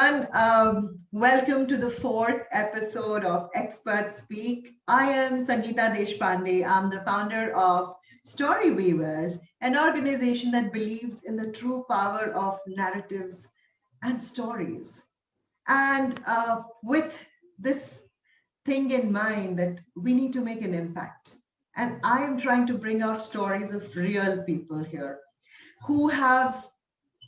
everyone. Welcome to the fourth episode of Expert Speak. I am Sangeeta Deshpande. I'm the founder of Story Weavers, an organization that believes in the true power of narratives and stories. And with this thing in mind that we need to make an impact. And I am trying to bring out stories of real people here who have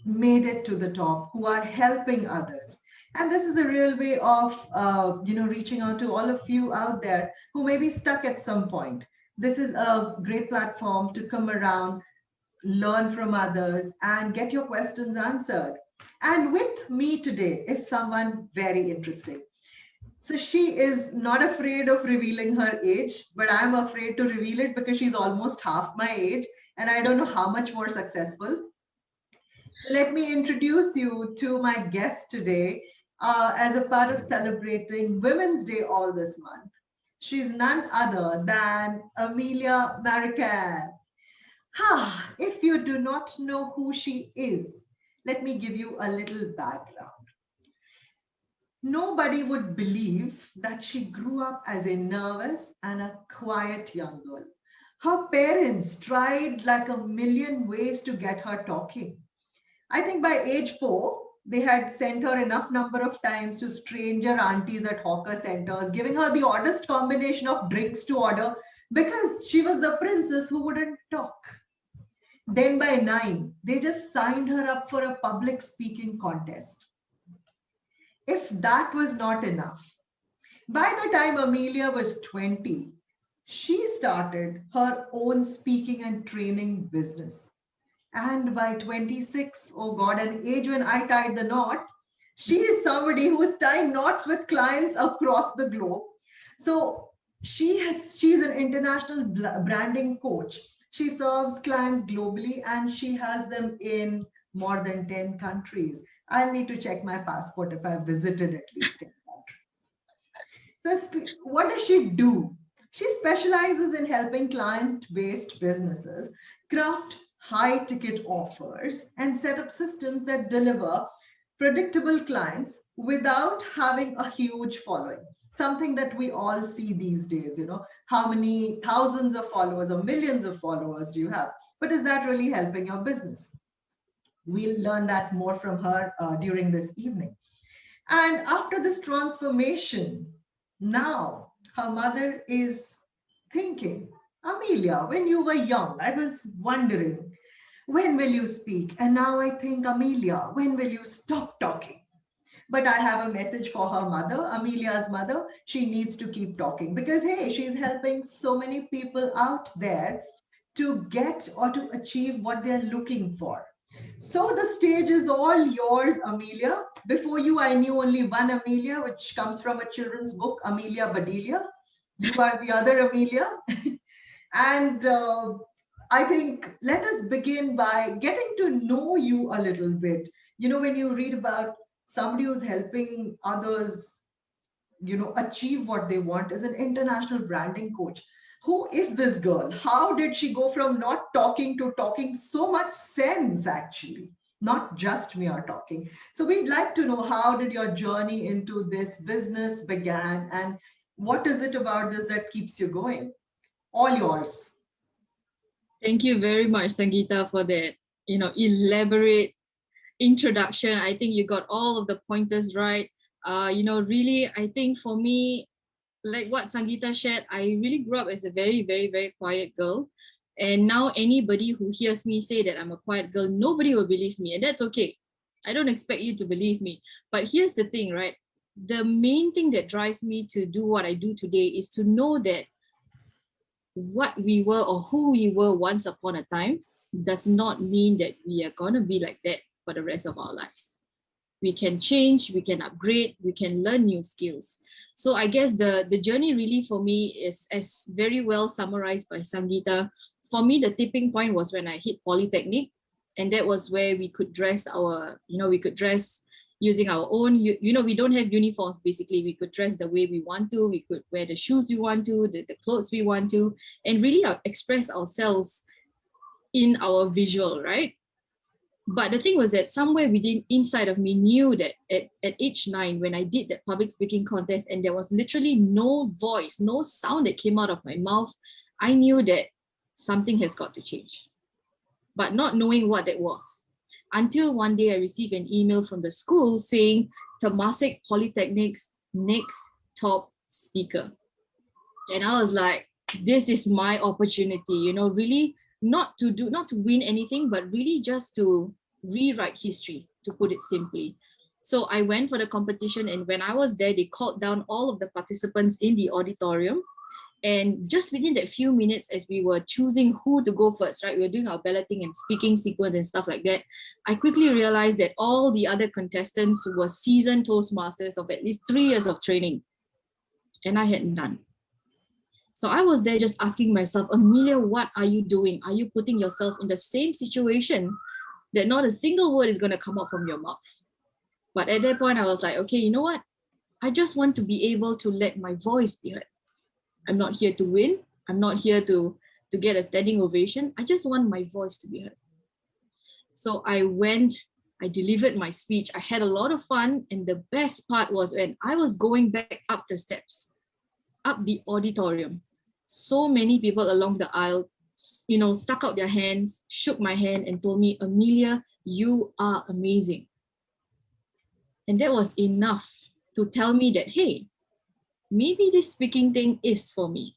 made it to the top, who are helping others. And this is a real way of, reaching out to all of you out there who may be stuck at some point. This is a great platform to come around, learn from others, and get your questions answered. And with me today is someone very interesting. So she is not afraid of revealing her age, but I'm afraid to reveal it because she's almost half my age, and I don't know how much more successful. So let me introduce you to my guest today as a part of celebrating Women's Day all this month. She's none other than Amelia Marican. If you do not know who she is, let me give you a little background. Nobody would believe that she grew up as a nervous and a quiet young girl. Her parents tried like a million ways to get her talking. I think by age 4, they had sent her enough number of times to stranger aunties at hawker centers, giving her the oddest combination of drinks to order because she was the princess who wouldn't talk. Then by 9, they just signed her up for a public speaking contest. If that was not enough, by the time Amelia was 20, she started her own speaking and training business. And by 26, oh God, an age when I tied the knot, she is somebody who is tying knots with clients across the globe. So she's an international branding coach. She serves clients globally and she has them in more than 10 countries. I need to check my passport if I've visited at least 10 countries. So what does she do? She specializes in helping client-based businesses craft high ticket offers and set up systems that deliver predictable clients without having a huge following. Something that we all see these days, how many thousands of followers or millions of followers do you have? But is that really helping your business? We'll learn that more from her during this evening. And after this transformation, now her mother is thinking, Amelia, when you were young, I was wondering, when will you speak? And now I think, Amelia, when will you stop talking? But I have a message for her mother, Amelia's mother. She needs to keep talking because, hey, she's helping so many people out there to get or to achieve what they're looking for. So the stage is all yours, Amelia. Before you, I knew only one Amelia, which comes from a children's book, Amelia Bedelia. You are the other Amelia. And I think let us begin by getting to know you a little bit. When you read about somebody who's helping others, achieve what they want as an international branding coach, who is this girl? How did she go from not talking to talking so much sense, actually? Not just mere talking. So we'd like to know, how did your journey into this business began and what is it about this that keeps you going? All yours. Thank you very much, Sangeeta, for that, elaborate introduction. I think you got all of the pointers right. Really, I think for me, like what Sangeeta shared, I really grew up as a very, very, very quiet girl. And now anybody who hears me say that I'm a quiet girl, nobody will believe me. And that's okay. I don't expect you to believe me. But here's the thing, right? The main thing that drives me to do what I do today is to know that what we were or who we were once upon a time does not mean that we are going to be like that for the rest of our lives. We can change, we can upgrade, we can learn new skills. So I guess the journey really for me is, as very well summarized by Sangeeta, for me, the tipping point was when I hit Polytechnic. And that was where we could dress using our own, we don't have uniforms, basically. We could dress the way we want to, we could wear the shoes we want to, the clothes we want to, and really express ourselves in our visual, right? But the thing was that somewhere within inside of me knew that at age 9, when I did that public speaking contest and there was literally no voice, no sound that came out of my mouth, I knew that something has got to change, but not knowing what that was. Until one day I received an email from the school saying Temasek Polytechnic's next top speaker. And I was like, this is my opportunity, really not to win anything, but really just to rewrite history, to put it simply. So I went for the competition, and when I was there, they called down all of the participants in the auditorium. And just within that few minutes, as we were choosing who to go first, right, we were doing our balloting and speaking sequence and stuff like that, I quickly realized that all the other contestants were seasoned Toastmasters of at least 3 years of training, and I had none. So I was there just asking myself, Amelia, what are you doing? Are you putting yourself in the same situation that not a single word is going to come out from your mouth? But at that point, I was like, okay, you know what? I just want to be able to let my voice be heard. I'm not here to win. I'm not here to get a standing ovation. I just want my voice to be heard. So I went, I delivered my speech. I had a lot of fun. And the best part was when I was going back up the steps, up the auditorium, so many people along the aisle, stuck out their hands, shook my hand and told me, Amelia, you are amazing. And that was enough to tell me that, hey, maybe this speaking thing is for me.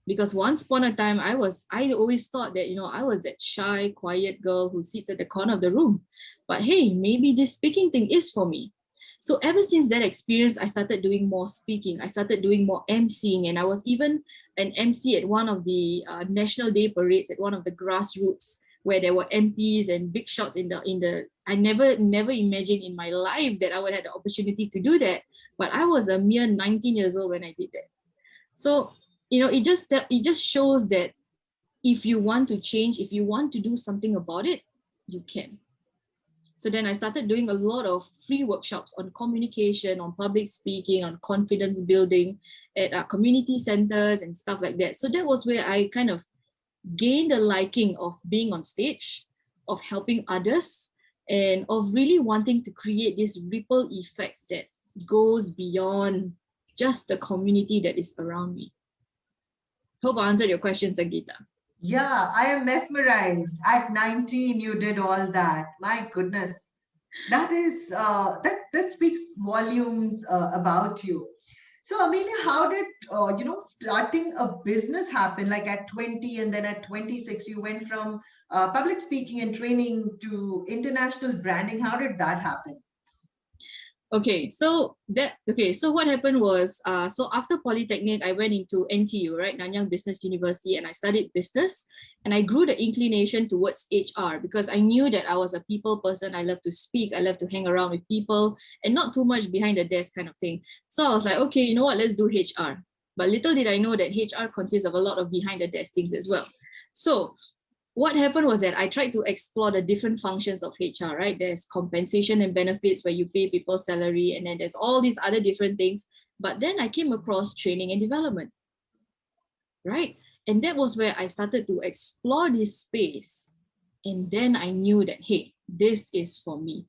Because once upon a time, I always thought that, I was that shy, quiet girl who sits at the corner of the room. But hey, maybe this speaking thing is for me. So ever since that experience, I started doing more speaking. I started doing more emceeing, and I was even an MC at one of the National Day parades at one of the grassroots, where there were MPs and big shots in the. I never imagined in my life that I would have the opportunity to do that. But I was a mere 19 years old when I did that. So it just shows that if you want to change, if you want to do something about it, you can. So then I started doing a lot of free workshops on communication, on public speaking, on confidence building at community centers and stuff like that. So that was where I kind of gained a liking of being on stage, of helping others, and of really wanting to create this ripple effect that goes beyond just the community that is around me. Hope I answered your question, Sangeeta. Yeah, I am mesmerized. At 19, you did all that. My goodness. That is that speaks volumes about you. So Amelia, how did starting a business happen? Like at 20 and then at 26, you went from public speaking and training to international branding. How did that happen? So what happened was, so after Polytechnic, I went into NTU, right, Nanyang Business University, and I studied business, and I grew the inclination towards HR because I knew that I was a people person. I love to speak, I love to hang around with people, and not too much behind the desk kind of thing. So I was like, okay, you know what, let's do HR. But little did I know that HR consists of a lot of behind the desk things as well. So what happened was that I tried to explore the different functions of HR, right? There's compensation and benefits where you pay people salary, and then there's all these other different things. But then I came across training and development, right? And that was where I started to explore this space. And then I knew that, hey, this is for me.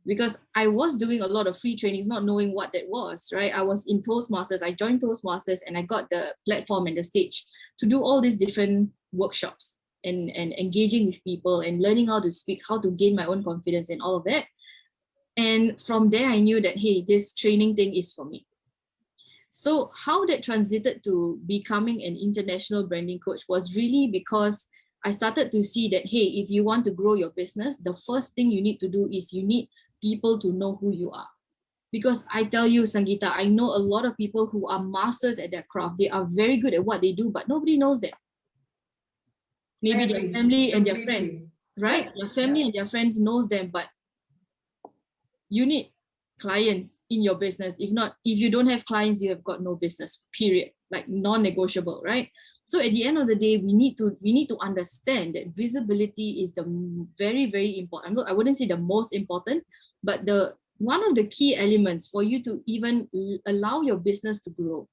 Because I was doing a lot of free trainings, not knowing what that was, right? I was in Toastmasters, I joined Toastmasters, and I got the platform and the stage to do all these different workshops and engaging with people and learning how to speak, how to gain my own confidence and all of that. And from there, I knew that, hey, this training thing is for me. So how that transited to becoming an international branding coach was really because I started to see that, hey, if you want to grow your business, the first thing you need to do is you need people to know who you are. Because I tell you, Sangeeta, I know a lot of people who are masters at their craft. They are very good at what they do, but nobody knows them. Maybe their family and their friends, right? Their family and their friends knows them, but you need clients in your business. If you don't have clients, you have got no business, period. Like non-negotiable, right? So at the end of the day, we need to understand that visibility is the very, very important. I wouldn't say the most important, but one of the key elements for you to even allow your business to grow.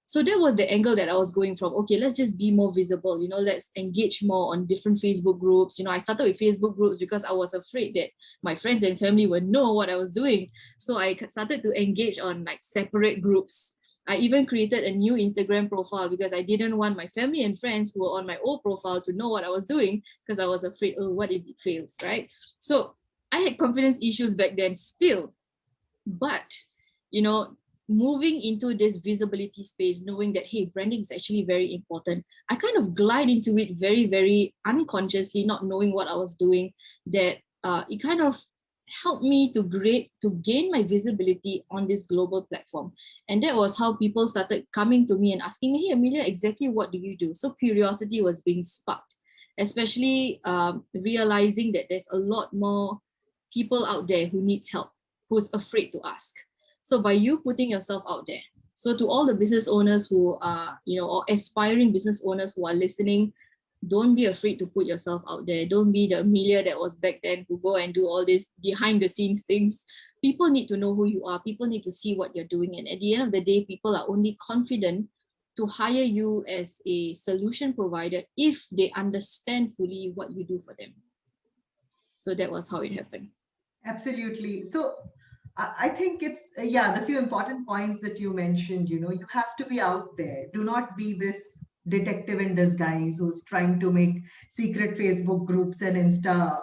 So that was the angle that I was going from. Okay, let's just be more visible, let's engage more on different Facebook groups. I started with Facebook groups because I was afraid that my friends and family would know what I was doing. So I started to engage on like separate groups. I even created a new Instagram profile because I didn't want my family and friends who were on my old profile to know what I was doing, because I was afraid, oh, what if it fails, right? So I had confidence issues back then still, but you know moving into this visibility space, knowing that, hey, branding is actually very important, I kind of glide into it very, very unconsciously, not knowing what I was doing. That it kind of helped me to gain my visibility on this global platform. And that was how people started coming to me and asking me, hey Amelia, exactly what do you do? So curiosity was being sparked, especially realizing that there's a lot more people out there who needs help, who's afraid to ask. So by you putting yourself out there, so to all the business owners who are, or aspiring business owners who are listening, don't be afraid to put yourself out there. Don't be the Amelia that was back then who go and do all this behind the scenes things. People need to know who you are. People need to see what you're doing. And at the end of the day, people are only confident to hire you as a solution provider if they understand fully what you do for them. So that was how it happened. Absolutely. So I think it's, yeah, the few important points that you mentioned, you have to be out there. Do not be this detective in disguise who's trying to make secret Facebook groups and Insta,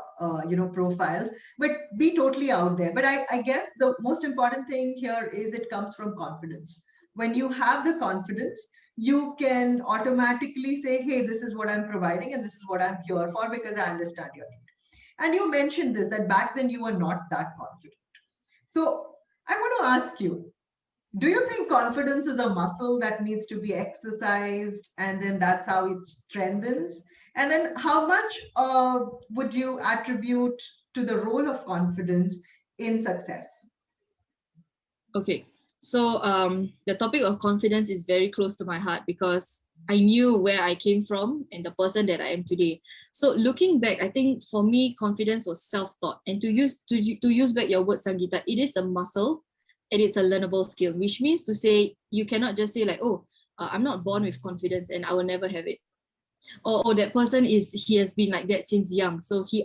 profiles, but be totally out there. But I guess the most important thing here is it comes from confidence. When you have the confidence, you can automatically say, hey, this is what I'm providing and this is what I'm here for because I understand your need. And you mentioned this, that back then you were not that confident. So I want to ask you, do you think confidence is a muscle that needs to be exercised and then that's how it strengthens? And then how much would you attribute to the role of confidence in success? Okay, so the topic of confidence is very close to my heart because I knew where I came from and the person that I am today. So looking back, I think for me, confidence was self-taught. And to use back your word, Sangeeta, it is a muscle and it's a learnable skill, which means to say you cannot just say like, oh, I'm not born with confidence and I will never have it. Or oh, that person he has been like that since young, so he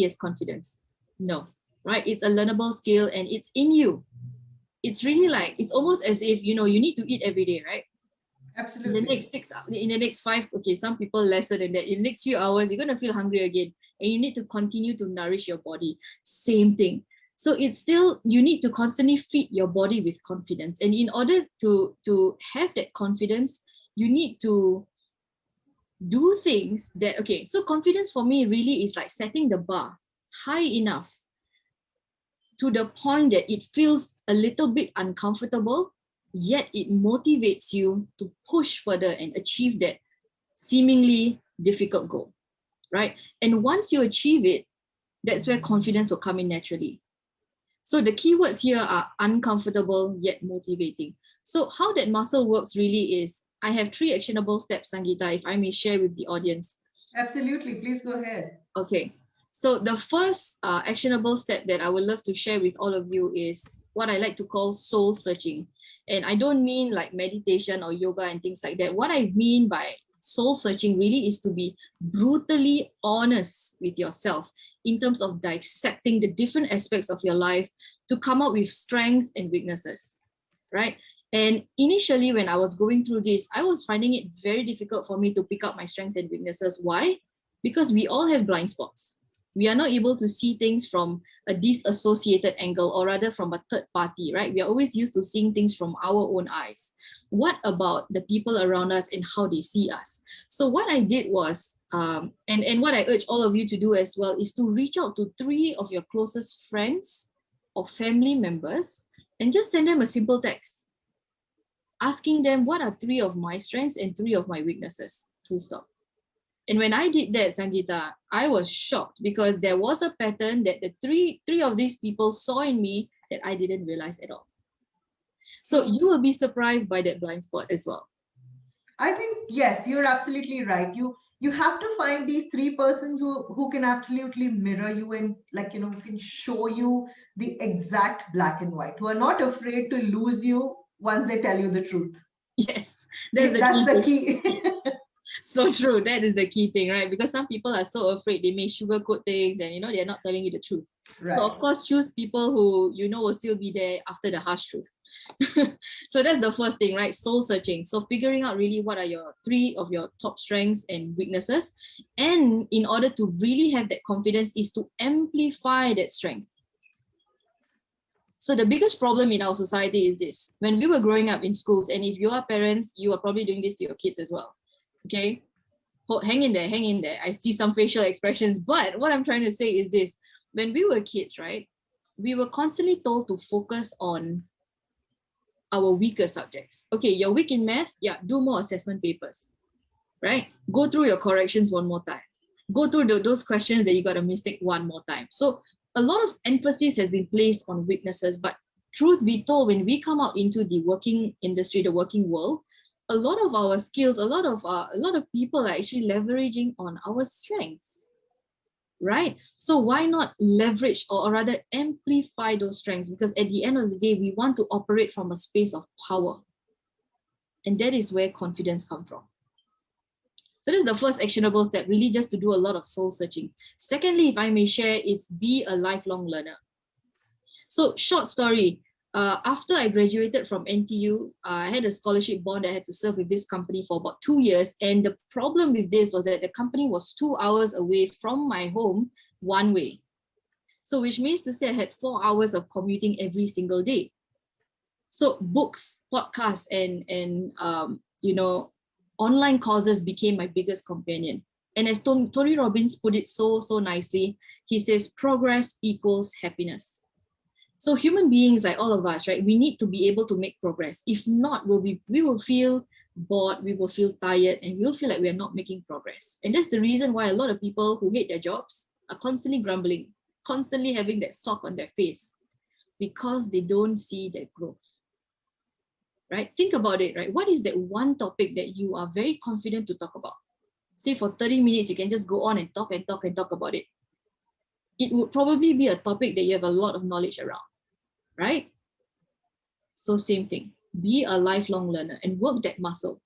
has confidence. No, right? It's a learnable skill and it's in you. It's really like, it's almost as if you need to eat every day, right? In the Absolutely. next in the next 5, okay, some people lesser than that, in the next few hours you're going to feel hungry again, and you need to continue to nourish your body. Same thing. So it's still, you need to constantly feed your body with confidence, and in order to have that confidence, you need to do things that, okay, so confidence for me really is like setting the bar high enough to the point that it feels a little bit uncomfortable, yet it motivates you to push further and achieve that seemingly difficult goal, right? And once you achieve it, that's where confidence will come in naturally. So the keywords here are uncomfortable yet motivating. So how that muscle works really is, I have 3 actionable steps, Sangeeta, if I may share with the audience. Absolutely. Please go ahead. Okay, so the first actionable step that I would love to share with all of you is what I like to call soul searching. And I don't mean like meditation or yoga and things like that. What I mean by soul searching really is to be brutally honest with yourself in terms of dissecting the different aspects of your life to come up with strengths and weaknesses, right? And initially, when I was going through this, I was finding it very difficult for me to pick up my strengths and weaknesses. Why? Because we all have blind spots. We are not able to see things from a disassociated angle, or rather from a third party, right? We are always used to seeing things from our own eyes. What about the people around us and how they see us? So what I did was, and what I urge all of you to do as well, is to reach out to 3 of your closest friends or family members and just send them a simple text asking them, what are 3 of my strengths and 3 of my weaknesses? Full stop. And when I did that, Sangeeta, I was shocked because there was a pattern that the three of these people saw in me that I didn't realize at all. So True. you will be surprised by that blind spot as well. I think yes, you're absolutely right. You have to find these 3 persons who can absolutely mirror you and, like, who can show you the exact black and white, who are not afraid to lose you once they tell you the truth. Yes, that's the That's key the thing. key. So true. That is the key thing, right? Because some people are so afraid they may sugarcoat things and they're not telling you the truth. So Right. of course, choose people who will still be there after the harsh truth. So that's the first thing, right? Soul searching. So figuring out really what are your three of your top strengths and weaknesses. And in order to really have that confidence is to amplify that strength. So the biggest problem in our society is this. When we were growing up in schools, and if you are parents, you are probably doing this to your kids as well. Okay? Hang in there, hang in there. I see some facial expressions, but what I'm trying to say is this. When we were kids, right, we were constantly told to focus on our weaker subjects. Okay, you're weak in math, yeah, do more assessment papers, right? Go through your corrections one more time. Go through those questions that you got a mistake one more time. So a lot of emphasis has been placed on weaknesses, but truth be told, when we come out into the working industry, the working world, a lot of our skills, a lot of people are actually leveraging on our strengths, right? So why not leverage or rather amplify those strengths? Because at the end of the day, we want to operate from a space of power, and that is where confidence comes from. So this is the first actionable step, really just to do a lot of soul searching. Secondly, if I may share, it's be a lifelong learner. So short story, after I graduated from NTU, I had a scholarship bond. I had to serve with this company for about 2 years. And the problem with this was that the company was 2 hours away from my home one way. So which means to say I had 4 hours of commuting every single day. So books, podcasts, and online courses became my biggest companion. And as Tony Robbins put it so nicely, he says, progress equals happiness. So human beings, like all of us, right, we need to be able to make progress. If not, we will feel bored, we will feel tired, and we'll feel like we are not making progress. And that's the reason why a lot of people who hate their jobs are constantly grumbling, constantly having that sock on their face, because they don't see that growth. Right? Think about it, right? What is that one topic that you are very confident to talk about? Say for 30 minutes, you can just go on and talk and talk and talk about it. It would probably be a topic that you have a lot of knowledge around, right? So same thing, be a lifelong learner and work that muscle,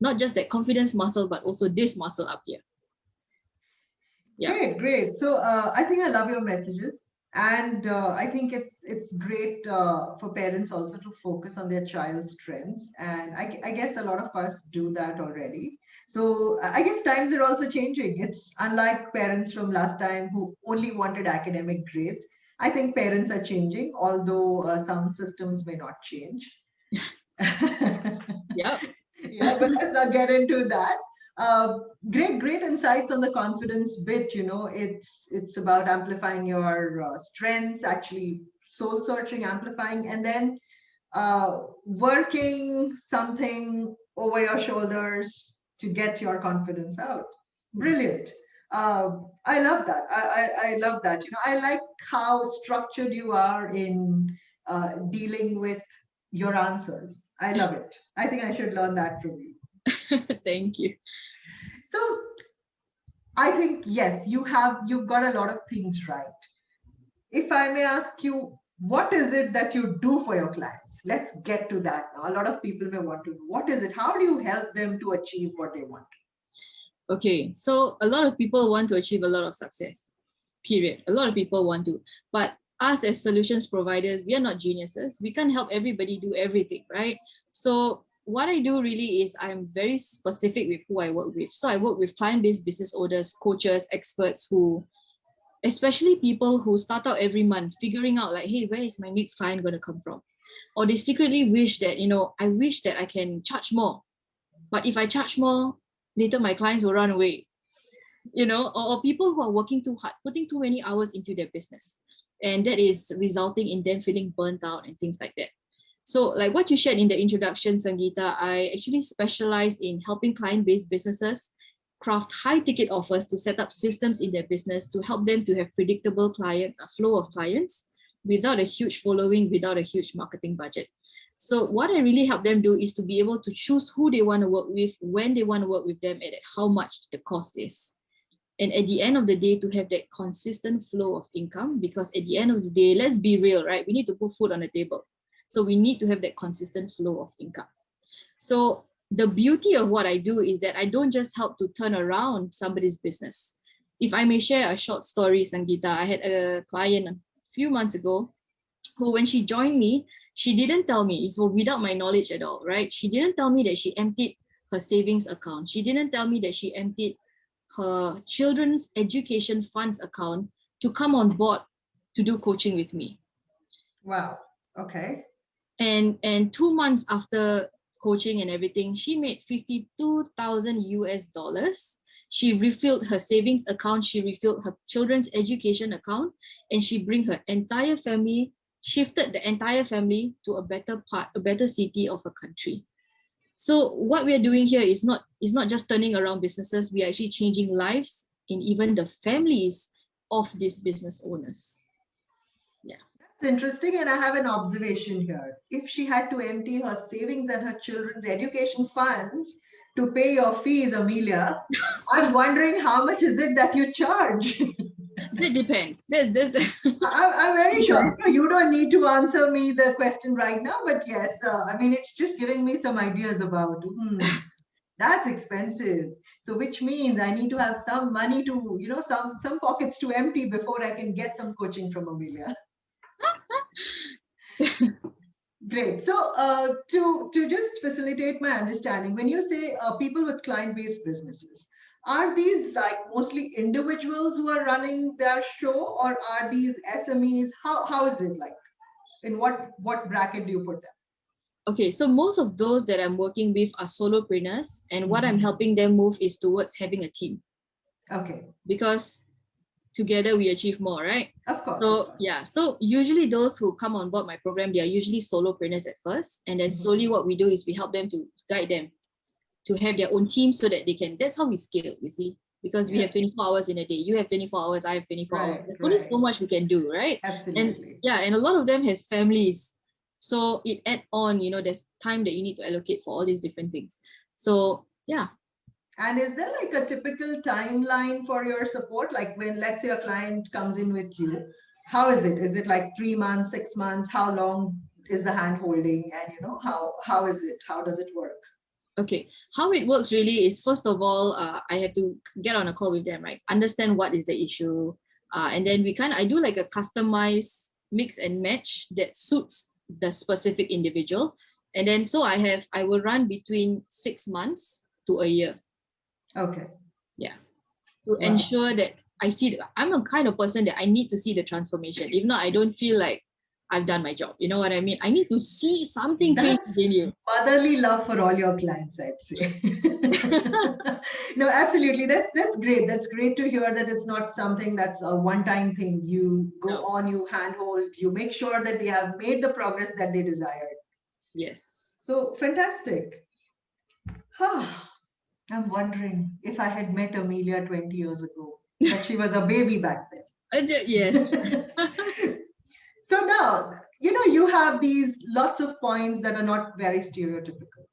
not just that confidence muscle, but also this muscle up here. Yeah. Great, great. So I think I love your messages, and I think it's great for parents also to focus on their child's strengths, and I guess a lot of us do that already. So I guess times are also changing. It's unlike parents from last time who only wanted academic grades. I think parents are changing, although some systems may not change. Yeah. Yeah, but let's not get into that. Uh, great insights on the confidence bit. It's about amplifying your strengths, actually soul searching, amplifying, and then working something over your shoulders to get your confidence out. Brilliant. I love that. I love that. I like how structured you are in dealing with your answers. I love it. I think I should learn that from you. Thank you. So I think yes, you've got a lot of things right. If I may ask you, what is it that you do for your clients? Let's get to that now. A lot of people may want to know what is it? How do you help them to achieve what they want? Okay, so a lot of people want to achieve a lot of success, period. A lot of people want to, but us as solutions providers, we are not geniuses. We can't help everybody do everything, right? So what I do really is I'm very specific with who I work with. So I work with client-based business owners, coaches, experts who, especially people who start out every month figuring out like, hey, where is my next client going to come from? Or they secretly wish that, I wish that I can charge more. But if I charge more, later my clients will run away, or people who are working too hard, putting too many hours into their business. And that is resulting in them feeling burnt out and things like that. So like what you shared in the introduction, Sangeeta, I actually specialize in helping client-based businesses craft high-ticket offers to set up systems in their business to help them to have predictable clients, a flow of clients without a huge following, without a huge marketing budget. So what I really help them do is to be able to choose who they want to work with, when they want to work with them, and at how much the cost is. And at the end of the day, to have that consistent flow of income, because at the end of the day, let's be real, right? We need to put food on the table. So we need to have that consistent flow of income. So the beauty of what I do is that I don't just help to turn around somebody's business. If I may share a short story, Sangeeta, I had a client a few months ago who, when she joined me, she didn't tell me, so without my knowledge at all, right? She didn't tell me that she emptied her savings account. She didn't tell me that she emptied her children's education funds account to come on board to do coaching with me. Wow. Okay. And 2 months after coaching and everything, she made 52,000 US dollars. She refilled her savings account, she refilled her children's education account, and she bring her entire family, shifted the entire family to a better city of her country. So what we are doing here is not just turning around businesses, we are actually changing lives in even the families of these business owners. Yeah. It's interesting, and I have an observation here. If she had to empty her savings and her children's education funds to pay your fees, Amelia, I'm wondering how much is it that you charge? That depends. I'm very sure. No, you don't need to answer me the question right now, but yes, I mean, it's just giving me some ideas about, that's expensive. So which means I need to have some money to, some pockets to empty before I can get some coaching from Amelia. Great. So to just facilitate my understanding, when you say people with client-based businesses, are these like mostly individuals who are running their show, or are these SMEs? How is it like? In what bracket do you put them? Okay, so most of those that I'm working with are solopreneurs, and what I'm helping them move is towards having a team. Okay. Because together we achieve more, right? Of course. So of course. yeah, so usually those who come on board my program, they are usually solopreneurs at first, and then slowly what we do is we help them to guide them to have their own team so that they can, that's how we scale, you see, because we have 24 hours in a day. You have 24 hours, I have 24 hours. There's only so much we can do, right? Absolutely. And a lot of them has families. So it add on, there's time that you need to allocate for all these different things. So yeah. And is there like a typical timeline for your support? Like when, let's say, a client comes in with you, how is it? Is it like 3 months, 6 months? How long is the hand holding? And how is it? How does it work? Okay, how it works really is, first of all, I have to get on a call with them, right? Understand what is the issue, and then I do like a customized mix and match that suits the specific individual, and then so I will run between 6 months to a year. Okay. Yeah, to ensure that I'm a kind of person that I need to see the transformation. If not, I don't feel like I've done my job. You know what I mean? I need to see something change in you. Motherly love for all your clients, I'd say. No, absolutely. That's great. That's great to hear that it's not something that's a one-time thing. You go on, you handhold, you make sure that they have made the progress that they desired. Yes. So fantastic. I'm wondering if I had met Amelia 20 years ago, but she was a baby back then. Yes. So now, you have these lots of points that are not very stereotypical,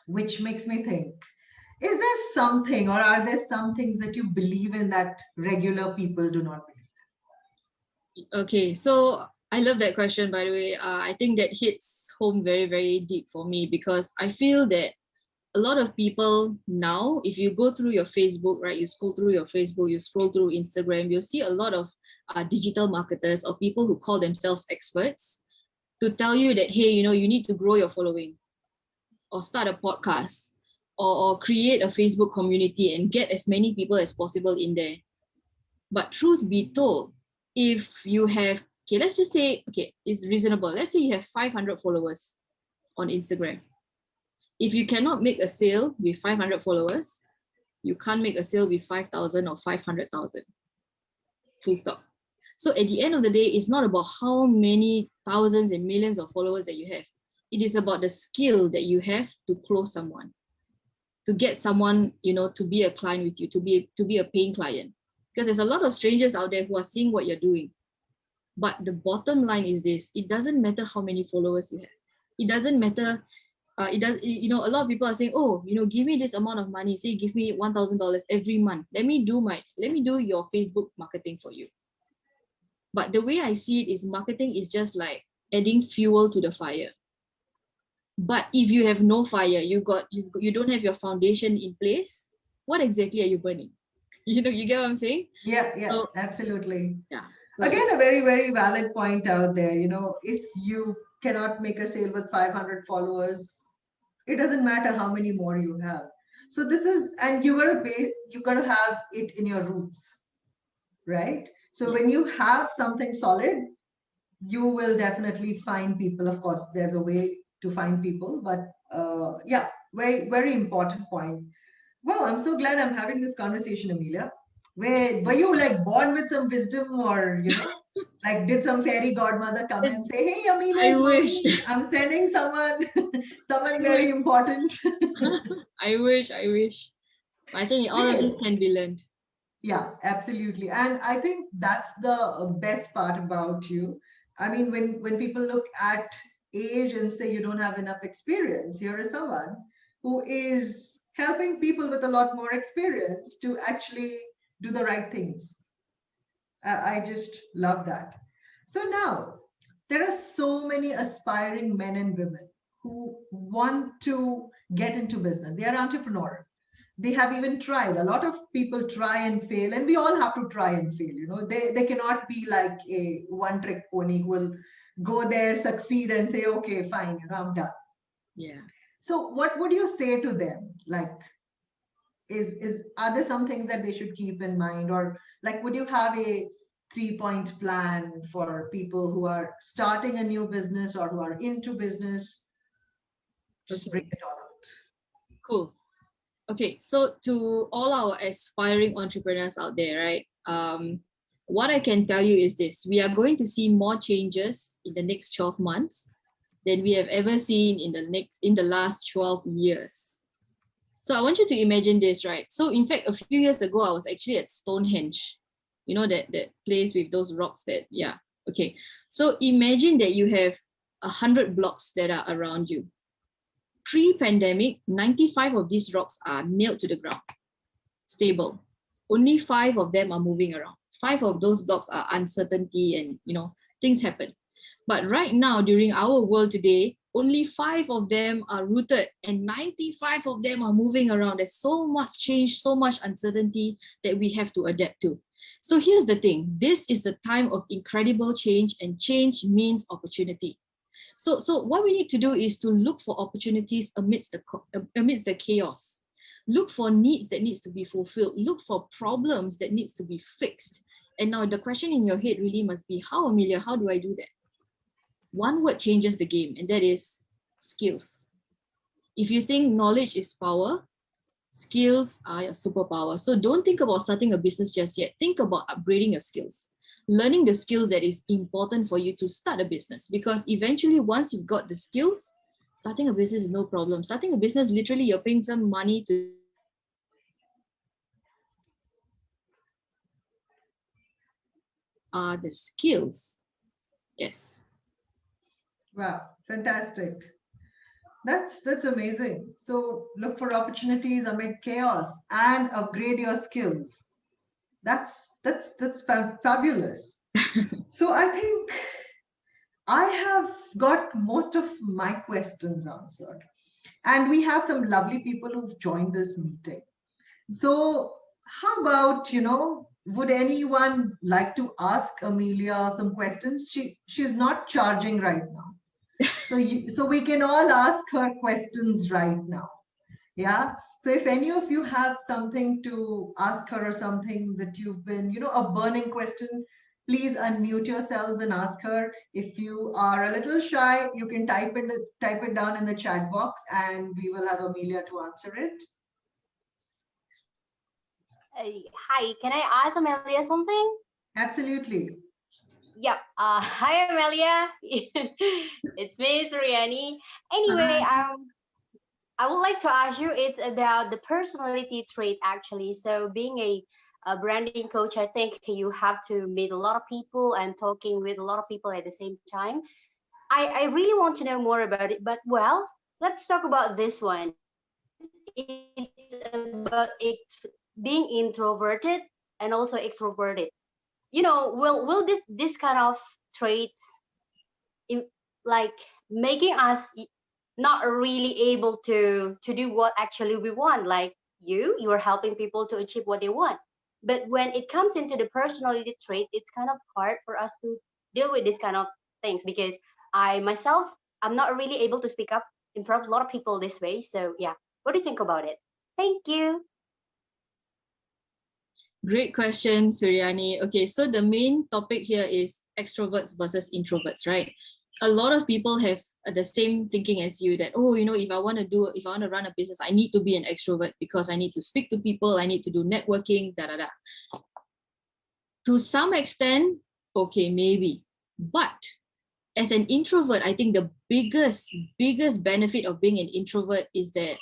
which makes me think, is there something, or are there some things that you believe in that regular people do not believe in? Okay, so I love that question, by the way. I think that hits home very, very deep for me, because I feel that a lot of people now, if you go through your Facebook, right, you scroll through your Facebook, you scroll through Instagram, you'll see a lot of digital marketers or people who call themselves experts to tell you that, hey, you need to grow your following, or start a podcast, or create a Facebook community and get as many people as possible in there. But truth be told, if you have, okay, let's just say, okay, it's reasonable. Let's say you have 500 followers on Instagram. If you cannot make a sale with 500 followers, you can't make a sale with 5,000 or 500,000. Full stop. So at the end of the day, it's not about how many thousands and millions of followers that you have. It is about the skill that you have to close someone, to get someone, to be a client with you, to be a paying client. Because there's a lot of strangers out there who are seeing what you're doing. But the bottom line is this: it doesn't matter how many followers you have. It doesn't matter. A lot of people are saying, oh, give me this amount of money. Say, give me $1,000 every month. Let me do your Facebook marketing for you. But the way I see it is, marketing is just like adding fuel to the fire. But if you have no fire, you don't have your foundation in place, what exactly are you burning? You get what I'm saying? Yeah, yeah, So absolutely. yeah. So Again, a very, very valid point out there. If you cannot make a sale with 500 followers, it doesn't matter how many more you have. So this is, and you gotta have it in your roots, right? So yeah. when you have something solid, you will definitely find people. Of course, there's a way to find people, but yeah, very, very important point. Wow, I'm so glad I'm having this conversation, Amelia. Were you like born with some wisdom, or like did some fairy godmother come and say, "Hey, I Amelia's wish. mommy, I'm sending someone, someone I very wish. important." I wish. I think all of this Okay. can be learned. Yeah, absolutely. And I think that's the best part about you. I mean, when people look at age and say you don't have enough experience, here is someone who is helping people with a lot more experience to actually do the right things. I just love that. So now there are so many aspiring men and women who want to get into business. They are entrepreneurs. They have even tried. A lot of people try and fail, and we all have to try and fail. They cannot be like a one trick pony who will go there, succeed, and say, okay, fine, I'm done. Yeah. So what would you say to them? Like, is are there some things that they should keep in mind, or like would you have a 3-point plan for people who are starting a new business or who are into business? Just bring Okay. it all out. Cool. Okay. So to all our aspiring entrepreneurs out there, right? What I can tell you is this: we are going to see more changes in the next 12 months than we have ever seen in the last 12 years. So I want you to imagine this, right? So in fact, a few years ago, I was actually at Stonehenge, that place with those rocks that, yeah. Okay. So imagine that you have 100 blocks that are around you. Pre-pandemic, 95 of these rocks are nailed to the ground, stable. Only 5 of them are moving around. 5 of those blocks are uncertainty and, things happen. But right now, during our world today, only 5 of them are rooted and 95 of them are moving around. There's so much change, so much uncertainty that we have to adapt to. So here's the thing: this is a time of incredible change, and change means opportunity. So what we need to do is to look for opportunities amidst the chaos. Look for needs that needs to be fulfilled. Look for problems that needs to be fixed. And now the question in your head really must be, how, Amelia, how do I do that? One word changes the game, and that is skills. If you think knowledge is power, skills are your superpower. So don't think about starting a business just yet. Think about upgrading your skills, learning the skills that is important for you to start a business. Because eventually, once you've got the skills, starting a business is no problem. Starting a business, literally, you're paying some money to the skills. Yes. Wow, fantastic. That's amazing. So look for opportunities amid chaos and upgrade your skills. That's fabulous. So I think I have got most of my questions answered, and we have some lovely people who've joined this meeting. So how about, would anyone like to ask Amelia some questions? She's not charging right now. So we can all ask her questions right now. Yeah. So if any of you have something to ask her or something that you've been, a burning question, please unmute yourselves and ask her. If you are a little shy, you can type it down in the chat box, and we will have Amelia to answer it. Hi, can I ask Amelia something? Absolutely. Yep. Hi, Amelia. It's me, Suryani. Anyway, Hi. I would like to ask you. It's about the personality trait, actually. So, being a branding coach, I think you have to meet a lot of people and talking with a lot of people at the same time. I really want to know more about it. But well, let's talk about this one. It's about being introverted and also extroverted. Will this kind of traits in, like making us not really able to do what actually we want. Like you are helping people to achieve what they want. But when it comes into the personality trait, it's kind of hard for us to deal with this kind of things, because I myself, I'm not really able to speak up in front of a lot of people this way. So yeah, what do you think about it? Thank you. Great question, Suryani. Okay, so the main topic here is extroverts versus introverts, right? A lot of people have the same thinking as you that, oh, if I want to run a business, I need to be an extrovert because I need to speak to people, I need to do networking, da da da. To some extent, okay, maybe. But as an introvert, I think the biggest benefit of being an introvert is that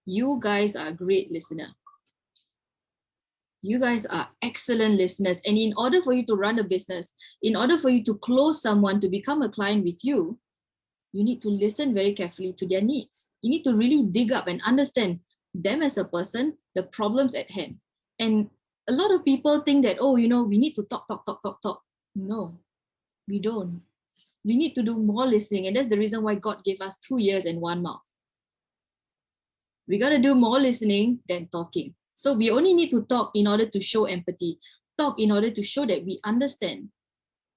you guys are a great listener. You guys are excellent listeners. And in order for you to run a business, in order for you to close someone to become a client with you, you need to listen very carefully to their needs. You need to really dig up and understand them as a person, the problems at hand. And a lot of people think that, oh, we need to talk. No, we don't. We need to do more listening. And that's the reason why God gave us 2 ears and 1 mouth. We got to do more listening than talking. So we only need to talk in order to show empathy, talk in order to show that we understand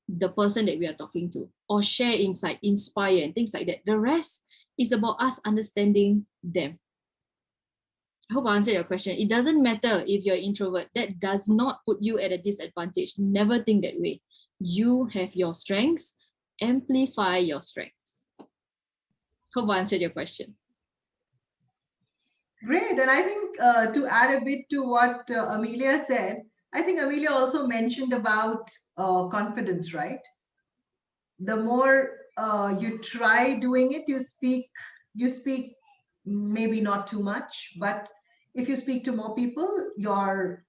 the person that we are talking to, or share insight, inspire, and things like that. The rest is about us understanding them. I hope I answered your question. It doesn't matter if you're an introvert. That does not put you at a disadvantage. Never think that way. You have your strengths. Amplify your strengths. Hope I answered your question. Great. And I think to add a bit to what Amelia said, I think Amelia also mentioned about confidence, right? The more you try doing it, you speak maybe not too much, but if you speak to more people, your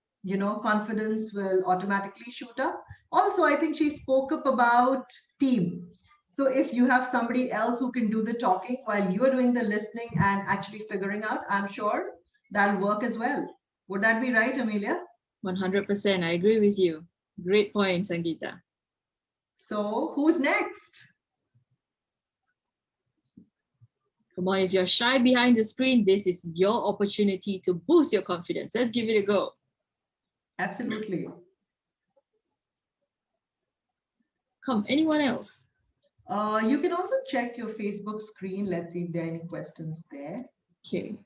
confidence will automatically shoot up. Also, I think she spoke up about team. So if you have somebody else who can do the talking while you are doing the listening and actually figuring out, I'm sure that'll work as well. Would that be right, Amelia? 100%. I agree with you. Great point, Sangeeta. So who's next? Come on, if you're shy behind the screen, this is your opportunity to boost your confidence. Let's give it a go. Absolutely. Come, anyone else? You can also check your Facebook screen. Let's see if there are any questions there. Okay.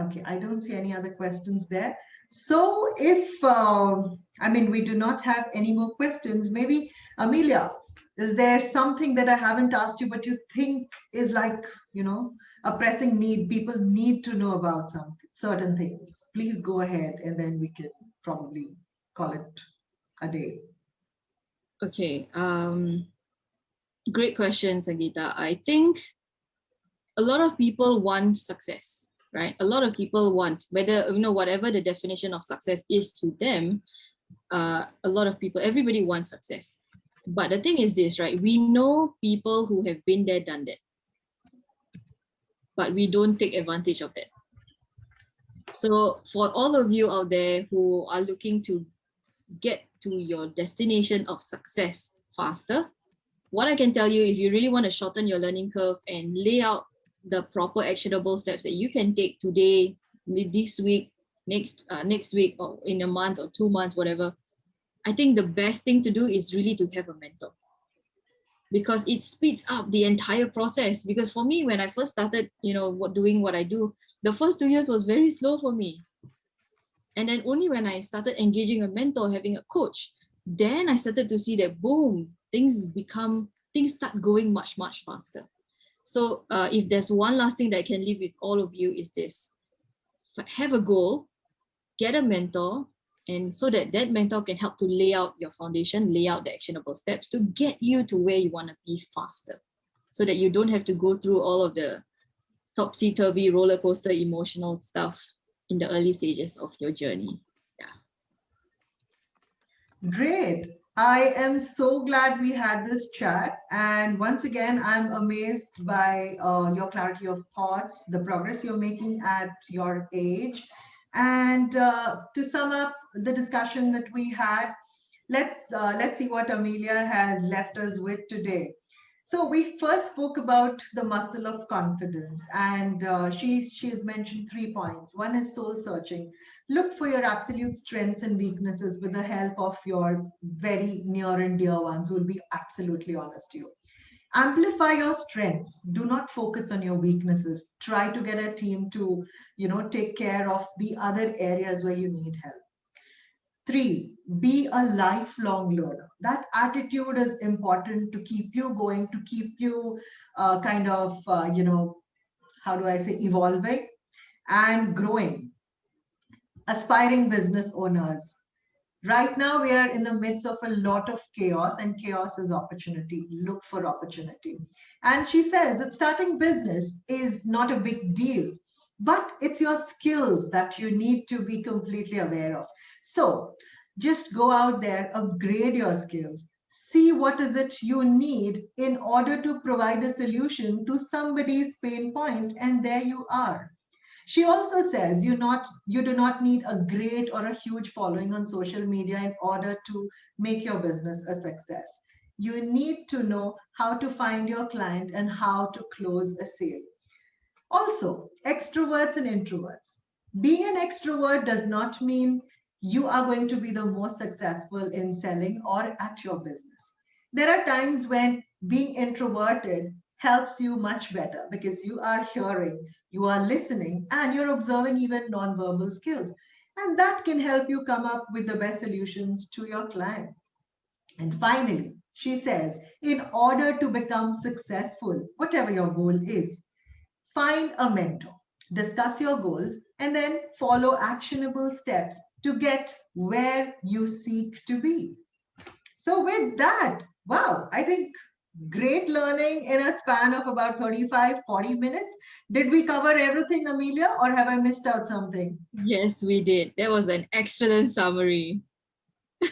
Okay, I don't see any other questions there. So if, we do not have any more questions, maybe Amelia, is there something that I haven't asked you, but you think is like, a pressing need, people need to know about some certain things? Please go ahead and then we can probably call it a day. Okay. Great question, Sangeeta. I think a lot of people want success, right? A lot of people want, whatever the definition of success is to them, a lot of people, everybody wants success. But the thing is this, right? We know people who have been there, done that, but we don't take advantage of that. So for all of you out there who are looking to get to your destination of success faster, what I can tell you, if you really want to shorten your learning curve and lay out the proper actionable steps that you can take today, this week, next week, or in a month or 2 months, whatever, I think the best thing to do is really to have a mentor, because it speeds up the entire process. Because for me, when I first started, doing what I do, the first 2 years was very slow for me. And then only when I started engaging a mentor, having a coach, then I started to see that boom, things start going much, much faster. So if there's one last thing that I can leave with all of you is this: have a goal, get a mentor, and so that mentor can help to lay out your foundation, lay out the actionable steps to get you to where you want to be faster, so that you don't have to go through all of the topsy-turvy roller coaster emotional stuff in the early stages of your journey. Yeah. Great. I am so glad we had this chat. And once again, I'm amazed by your clarity of thoughts, the progress you're making at your age. And to sum up the discussion that we had, let's see what Amelia has left us with today. So we first spoke about the muscle of confidence, and she's mentioned 3 points. One is soul searching. Look for your absolute strengths and weaknesses with the help of your very near and dear ones who will be absolutely honest to you. Amplify your strengths. Do not focus on your weaknesses. Try to get a team to, take care of the other areas where you need help. Three, be a lifelong learner. That attitude is important to keep you going, to keep you how do I say, evolving and growing. Aspiring business owners. Right now, we are in the midst of a lot of chaos, and chaos is opportunity. Look for opportunity. And she says that starting business is not a big deal, but it's your skills that you need to be completely aware of. So just go out there, upgrade your skills, see what is it you need in order to provide a solution to somebody's pain point, and there you are. She also says you do not need a great or a huge following on social media in order to make your business a success. You need to know how to find your client and how to close a sale. Also, extroverts and introverts. Being an extrovert does not mean you are going to be the most successful in selling or at your business. There are times when being introverted helps you much better because you are hearing, you are listening, and you're observing even nonverbal skills. And that can help you come up with the best solutions to your clients. And finally, she says, in order to become successful, whatever your goal is, find a mentor, discuss your goals, and then follow actionable steps to get where you seek to be. So, with that, wow, I think great learning in a span of about 35, 40 minutes. Did we cover everything, Amelia, or have I missed out something? Yes, we did. That was an excellent summary.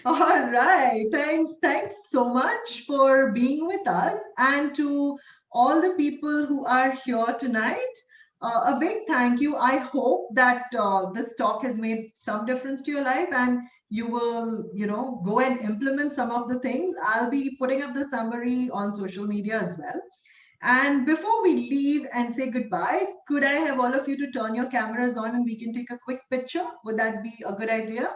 All right. Thanks so much for being with us. And to all the people who are here tonight, a big thank you. I hope that this talk has made some difference to your life and you will, go and implement some of the things. I'll be putting up the summary on social media as well. And before we leave and say goodbye, could I have all of you to turn your cameras on and we can take a quick picture? Would that be a good idea?